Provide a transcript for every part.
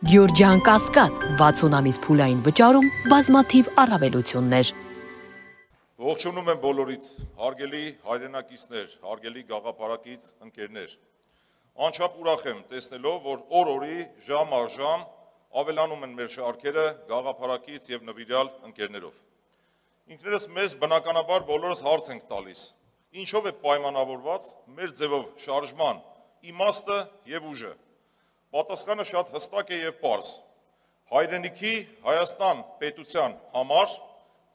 Գյորջյան Կասկադ 60 ամիս փուլային վճարում բազմաթիվ առավելություններ։ Ողջունում եմ բոլորիդ, հարգելի հայրենակիցներ, հարգելի գաղափարակից ընկերներ։ Անչափ ուրախ եմ տեսնելով, որ օր-օրի ժամ առ ժամ ավելանում են մեր շարքերը գաղափարակից եւ նվիրյալ ընկերներով։ Ինքներս մեզ բնականաբար բոլորս հարց ենք տալիս. ինչով է պայմանավորված մեր ձևով շարժման իմաստը եւ ուժը։ Պատասխանը շատ հստակ է եւ պարզ։ Հայրենիքի Հայաստան պետության համար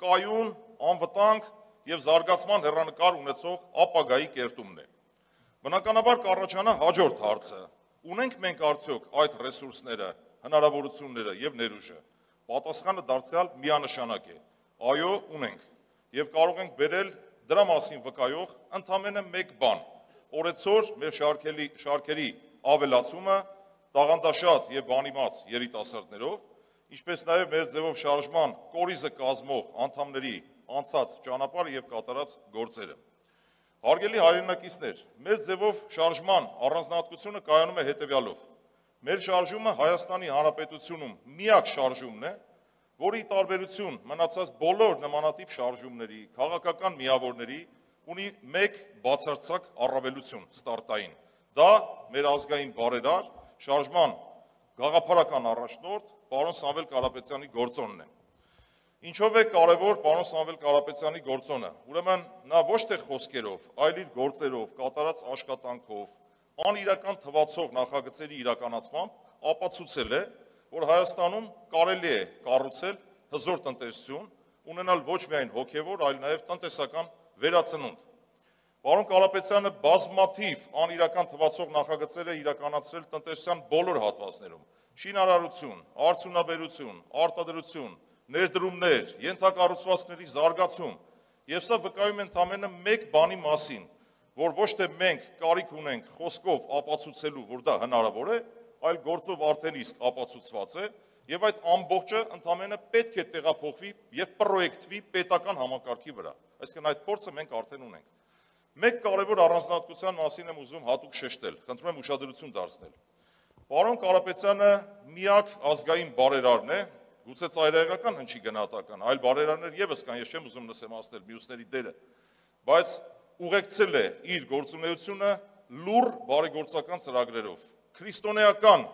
կայուն, անվտանգ եւ զարգացման հեռանկար ունեցող ապագայի կերտումն է։ Բնականաբար կառաջանա հաջորդ հարցը. ունենք մենք արդյոք այդ ռեսուրսները, հնարավորությունները եւ ներուժը։ Պատասխանը դարձյալ միանշանակ է. այո, ունենք եւ կարող ենք բերել դրա մասին վկայող ընդամենը մեկ բան. օրեցօր մեր շարքերի ավելացումը տաղանդաշատ եւ բանիմաց երիտասարդներով, ինչպես նաեւ մեր ձևով շարժման կորիզը կազմող անդամների անցած ճանապարհը եւ կատարած գործերը։ Հարգելի հայրենակիցներ, մեր ձևով շարժման առանձնահատկությունը կայանում է հետեւյալով. մեր շարժումը Հայաստանի Հանրապետությունում միակ շարժումն է, որի տարբերություն մնացած բոլոր նմանատիպ շարժումների, քաղաքական միավորների ունի մեկ բացարձակ առավելություն ստարտային։ Դա մեր ազգային բարերար շարժման գաղափարական առաջնորդ պարոն Սամվել Կարապետյանի գործոնն է։ Ինչով է կարևոր պարոն Սամվել Կարապետյանի գործոնը։ Ուրեմն նա ոչ թե խոսքերով, այլ իր գործերով, կատարած աշխատանքով, անիրական թվացող նախագծերի իրականացմամբ ապացուցել է, որ Հայաստանում կարելի է կառուցել հզոր տնտեսություն, ունենալ ոչ միայն հոգևոր, այլ նաև տնտեսական վերածնունդ։ Պարոն Կարապետյանը բազմաթիվ անիրական թվացող նախագծեր է իրականացրել տնտեսության բոլոր հատվածներում՝ շինարարություն, արդյունաբերություն, արտադրություն, ներդրումներ, ենթակառուցվածքների զարգացում, եւ սա վկայում է ընդամենը մեկ բանի մասին, որ ոչ թե մենք կարիք ունենք խոսքով ապացուցելու, որ դա հնարավոր է, այլ գործով արդեն իսկ ապացուցված է, եւ այդ ամբողջը ընդամենը պետք է տեղափոխվի եւ պրոյեկտվի պետական համակարգի վրա։ Այսինքն այդ փորձը մենք արդեն ունենք։ Մեկ կարևոր առանձնահատկության մասին եմ ուզում հատուկ շեշտել, խնդրում եմ ուշադրություն դարձնել։ Պարոն Կարապետյանը միակ ազգային բարերարն է, գուցե ծայրահեղական հնչի գնահատական, այլ բարերարներ եւս կան, ես չեմ ուզում նսեմացնել մյուսների դերը, բայց ուղեկցել է իր գործունեությունը լուռ բարեգործական ծրագրերով, քրիստոնեական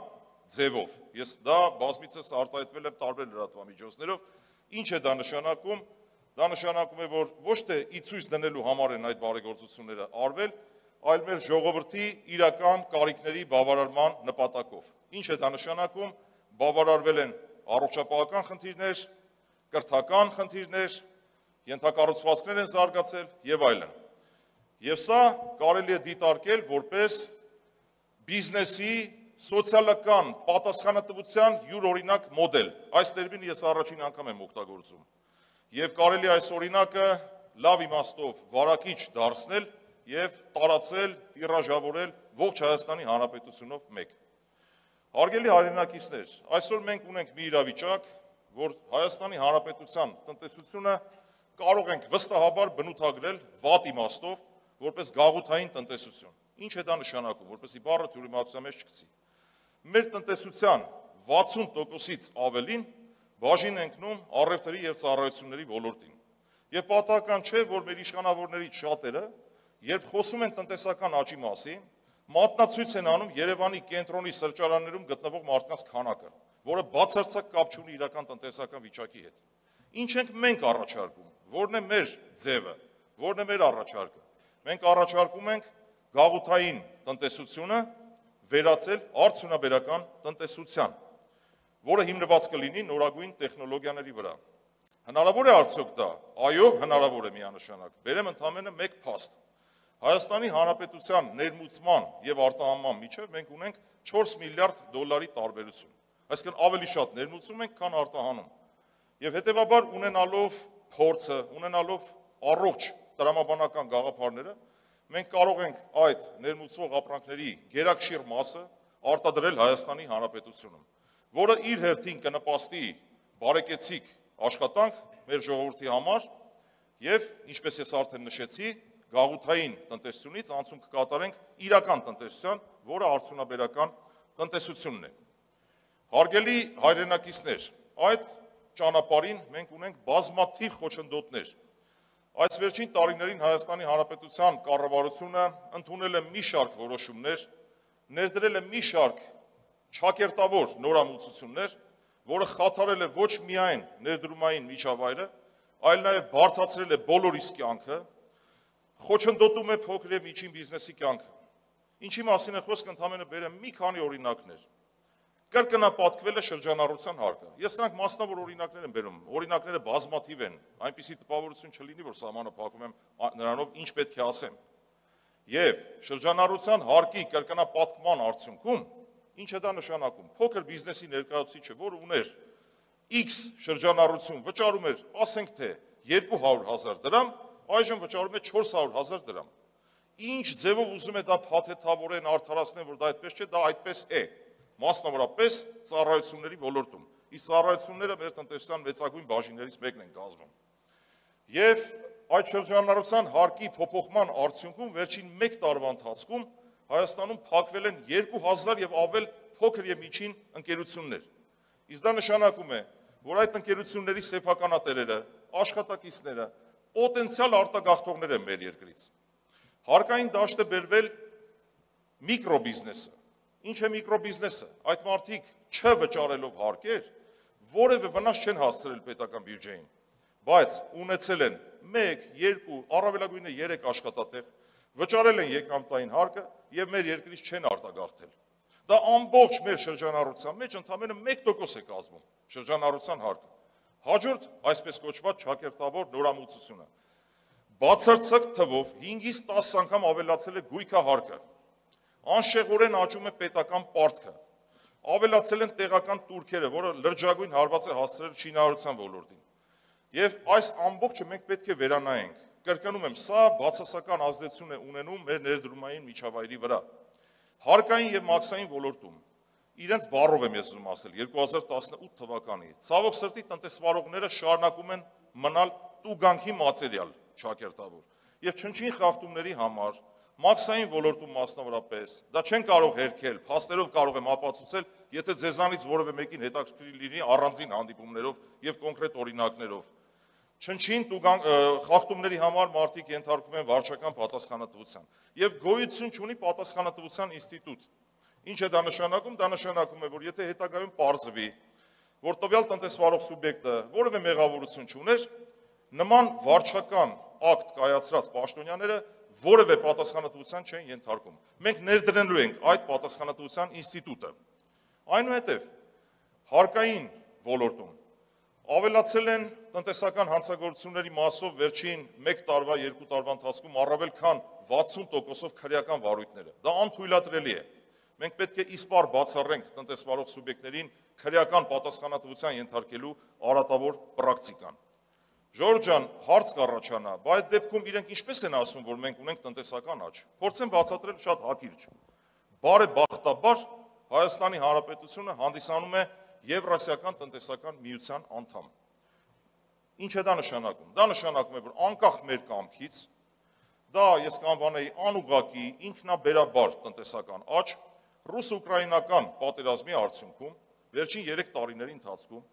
ձևով։ Ես դա բազմիցս արտահայտվել եմ տարբեր լրատվամիջոցներով։ Ինչ է դա նշանակում։ Դա նշանակում է, որ ոչ թե ի ցույց դնելու համար են այդ բարեգործությունները արվել, այլ մեր ժողովրդի իրական կարիքների բավարարման նպատակով։ Ինչ է դա նշանակում։ Բավարարվել են առողջապահական խնդիրներ, կրթական խնդիրներ, ենթակառուցվածքներ են զարգացել եւ այլն։ Եվ սա կարելի է դիտարկել որպես բիզնեսի սոցիալական պատասխանատվության յուրօրինակ մոդել։ Այս տերմինը ես առաջին անգամ եմ օգտագործում։ Եվ կարելի այս օրինակը լավ իմաստով վարակիչ դարձնել եւ տարածել, տիրաժավորել ողջ Հայաստանի Հանրապետությունով մեկ։ Հարգելի հայրենակիցներ, այսօր մենք ունենք մի իրավիճակ, որ Հայաստանի Հանրապետության տնտեսությունը կարող ենք վստահաբար բնութագրել վատ իմաստով, որպես գաղութային տնտեսություն։ Ինչ է դա նշանակում, որպեսզի բառը թյուրիմացության մեջ չգցի։ Մեր տնտեսության 60%-ից ավելին բաժին ընկնում առևտրի եւ ծառայությունների ոլորտին։ Եվ պատահական չէ, որ մեր իշխանավորներից շատերը, երբ խոսում են տնտեսական աճի մասին, մատնացույց են անում Երևանի կենտրոնի սրճարաններում գտնվող մարդկանց քանակը, որը բացարձակ կապ չունի իրական տնտեսական վիճակի հետ։ Ինչ ենք մենք առաջարկում, որն է մեր ձևը, որն է մեր առաջարկը։ Մենք առաջարկում ենք գաղութային տնտեսությունը վերածել արդյունաբերական տնտեսության, որը հիմնված կլինի նորագույն տեխնոլոգիաների վրա։ Հնարավոր է արդյոք դա։ Այո, հնարավոր է միանշանակ։ Բերեմ ընդամենը մեկ փաստ։ Հայաստանի Հանրապետության ներմուծման եւ արտահանման միջև մենք ունենք 4 միլիարդ դոլարի տարբերություն։ Այսինքն ավելի շատ ներմուծում ենք, քան արտահանում։ Եվ հետեւաբար ունենալով փորձը, ունենալով առողջ տրամաբանական գաղափարները, մենք կարող ենք այդ ներմուծվող ապրանքների գերակշիռ մասը արտադրել Հայաստանի Հանրապետությունում, որը իր հերթին կնպաստի բարեկեցիկ աշխատանք մեր ժողովրդի համար եւ, ինչպես ես արդեն նշեցի, գաղութային տնտեսությունից անցում կկատարենք իրական տնտեսության, որը արդյունաբերական տնտեսությունն է։ Հարգելի հայրենակիցներ, այդ ճանապարհին մենք ունենք բազմաթիվ խոչընդոտներ։ Այս վերջին տարիներին Հայաստանի Հանրապետության կառավարությունը ընդունել է մի շարք որոշումներ, ներդրել է մի շարք ճակերտավոր նորամուծություններ, որը խաթարել է ոչ միայն ներդրումային միջավայրը, այլ նաև բարդացրել է բոլորիս կյանքը, խոչընդոտում է փոքր եւ միջին բիզնեսի կյանքը։ Ինչի մասին է խոսքը, ընդհանրապես բերեմ մի քանի օրինակներ։ Կրկնապատկվել է շրջանառության հարկը։ Ես նրանք մասնավոր օրինակներ եմ բերում, օրինակները բազմաթիվ են, այնպիսի տպավորություն չլինի, որ սահմանը փակում եմ նրանով ինչ պետք է ասեմ։ Եվ շրջանառության հարկի կրկնապատկման արդյունքում ինչ է դա նշանակում։ Փոքր բիզնեսի ներկայացուցիչը, որը ուներ X շրջանառություն, վճարում էր, ասենք թե 200,000 դրամ, այժմ վճարում է 400,000 դրամ։ Ինչ ձևով ուզում է դա փաթեթավորեն, արդարացնեն, որ դա այդպես չէ, դա այդպես է։ Մասնավորապես ծառայությունների ոլորտում։ Իսկ ծառայությունները մեր տնտեսության մեծագույն բաժիններից մեկն են կազմում։ Եվ այդ շրջանառության հարկի փոփոխման արդյունքում վերջին 1 տարվա ընթացքում Հայաստանում փակվել են 2000 եւ ավել փոքր եւ միջին ընկերություններ։ Իսկ դա նշանակում է, որ այդ ընկերությունների սեփականատերերը, աշխատակիցները պոտենցիալ արտագաղթողներ են մեր երկրից։ Հարկային դաշտ է բերվել միկրոբիզնեսը։ Ինչ է միկրոբիզնեսը։ Այդ մարդիկ չվճարելով հարկեր, որևէ վնաս չեն հասցրել պետական բյուջեին, բայց ունեցել են 1, 2, առավելագույնը 3 աշխատատեղ, վճարել են եկամտային հարկը եւ մեր երկրից չեն արտագաղթել։ Դա ամբողջ մեր շրջանառության մեջ ընդամենը 1% է կազմում շրջանառության հարկը։ Հաջորդ այսպես կոչված ճակերտավոր նորամուծությունը։ Բացարձակ թվով 5-ից 10 անգամ ավելացել է գույքահարկը։ Անշեղորեն աճում է պետական պարտքը։ Ավելացել են տեղական տուրքերը, որը լրջագույն հարված է հասցրել շինարարության ոլորտին։ Եվ այս ամբողջը մենք պետք է վերանայենք։ Կրկնում եմ, սա բացասական ազդեցություն է ունենում մեր ներդրումային միջավայրի վրա։ Հարկային եւ մաքսային ոլորտում իրենց բառով եմ ես ուզում ասել 2018 թվականի։ Ցավոք սրտի տնտեսվարողները շարունակում են մնալ տուգանքի մատերիալ ճակերտավոր։ Եվ չնչին խախտումների համար մաքսային ոլորտում մասնավորապես դա չեն կարող հերքել, փաստերով կարող եմ ապացուցել, եթե ձեզանից որևէ մեկին հետաքրքիր լինի առանձին հանդիպումներով եւ կոնկրետ օրինակներով։ Չնչին խախտումների համար մարդիկ ենթարկվում են վարչական պատասխանատվության եւ գոյություն չունի պատասխանատվության ինստիտուտ։ Ինչ է դա նշանակում։ Դա նշանակում է, որ եթե հետագայում պարզվի, որ տվյալ տնտեսվարող սուբյեկտը որևէ մեղավորություն չուներ, նման վարչական ակտ կայացրած պաշտոնյաները որևէ պատասխանատվության չեն ենթարկում։ Մենք ներդրելու ենք այդ պատասխանատվության ինստիտուտը։ Այնուհետև հարկային ոլորտում ավելացել են տնտեսական հանցագործությունների մասով վերջին 1 տարվա, 2 տարվա ընթացքում առավել քան 60%-ով քրեական վարույթները։ Դա անթույլատրելի է։ Մենք պետք է իսպառ բացառենք տնտեսվարող սուբյեկտներին քրեական պատասխանատվության ենթարկելու արատավոր պրակտիկան։ Ժորժ ջան, հարց կառաջանա, բայց այդ դեպքում իրենք ինչպես են ասում, որ մենք ունենք տնտեսական աճ։ Փորձեմ բացատրել շատ հակիրճ։ Բարեբախտաբար Հայաստանի Հանրապետությունը հանդիսանում է Եվրասիական տնտեսական միության անդամ։ Ինչ է դա նշանակում։ Դա նշանակում է, որ անկախ մեր կամքից, դա ես կանվանեի անուղղակի ինքնաբերաբար տնտեսական աճ ռուս-ուկրաինական պատերազմի արդյունքում վերջին 3 տարիների ընթացքում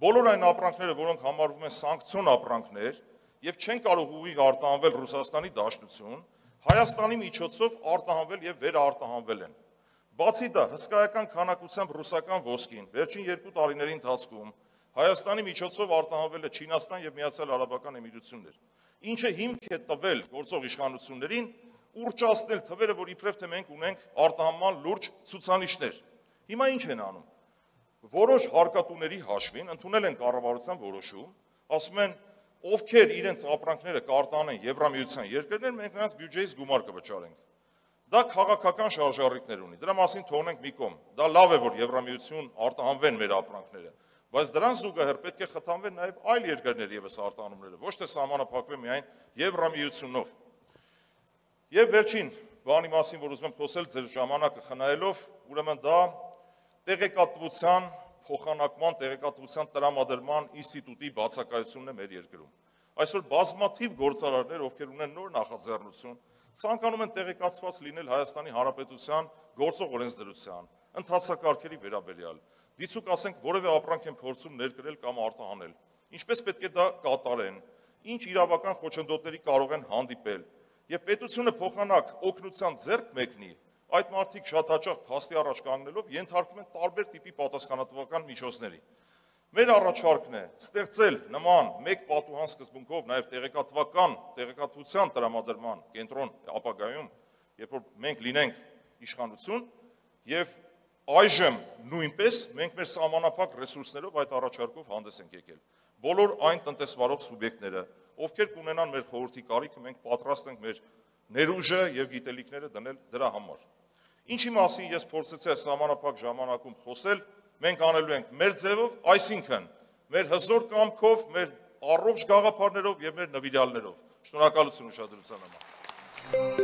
բոլոր այն ապրանքները, որոնք համարվում են սանկցիոն ապրանքներ եւ չեն կարող ուղիղ արտահանվել Ռուսաստանի Դաշնություն, Հայաստանի միջոցով արտահանվել եւ վերարտահանվել են։ Բացի դա, հսկայական քանակությամբ ռուսական ոսկին վերջին 2 տարիների ընթացքում Հայաստանի միջոցով արտահանվել է Չինաստան եւ Միացյալ Արաբական Էմիրություններ, ինչը հիմք է տվել գործող իշխանություններին ուռճացնել թվերը, որ իբրև թե մենք ունենք արտահանման լուրջ ցուցանիշներ։ Հիմա ինչ են անում։ Որոշ հարկատուների հաշվին ընդունել են կառավարության որոշում, ասում են, ովքեր իրենց ապրանքները կարտահանեն Եվրամիության երկրներ, մենք նրանց բյուջեից գումար կվճարենք։ Դա քաղաքական շարժառիթներ ունի։ Դրա մասին թողնենք մի կողմ։ Դա լավ է, որ Եվրամիություն արտահանվեն մեր ապրանքները, բայց դրան զուգահեռ պետք է խթանվեն նաև այլ երկրներ եւս արտահանումները, ոչ թե սահմանափակվեն միայն Եվրամիությունով։ Եվ վերջին բանի մասին, որ ուզում եմ խոսել ձեր ժամանակը խնայելով, ուրեմն դա տեղեկատվության փոխանակման, տեղեկատվության տրամադրման ինստիտուտի բացակայությունն է մեր երկրում։ Այսօր բազմաթիվ գործարարներ, ովքեր ունեն նոր նախաձեռնություն, ցանկանում են տեղեկացված լինել Հայաստանի Հանրապետության գործող օրենսդրության, ընթացակարգերի վերաբերյալ, դիցուք ասենք որևէ ապրանք են փորձում ներկրել կամ արտահանել, ինչպես պետք է դա կատարեն, ինչ իրավական խոչընդոտների կարող են հանդիպել, եւ պետությունը փոխանակ օգնության ձեռք մեկնի, այդ մարդիկ շատ հաճախ փաստի առաջ կանգնելով ենթարկվում են տարբեր տիպի պատասխանատվական միջոցների։ Մեր առաջարկն է ստեղծել նման մեկ պատուհան սկզբունքով նաև տեղեկատվության տրամադրման կենտրոն ապագայում, երբ որ մենք լինենք իշխանություն, եւ այժմ նույնպես մենք մեր սահմանափակ ռեսուրսներով այդ առաջարկով հանդես ենք եկել։ Բոլոր այն տնտեսվարող սուբյեկտները, ովքեր կունենան մեր խորհրդի կարիքը, մենք պատրաստ ենք մեր ներուժը եւ գիտելիքները դնել դրա համար։ Ինչի մասին ես փորձեցի սահմանափակ ժամանակում խոսել, մենք անելու ենք մեր ձևով, այսինքն մեր հզոր կամքով, մեր առողջ գաղափարներով եւ մեր նվիրյալներով։ Շնորհակալություն ուշադրության համար։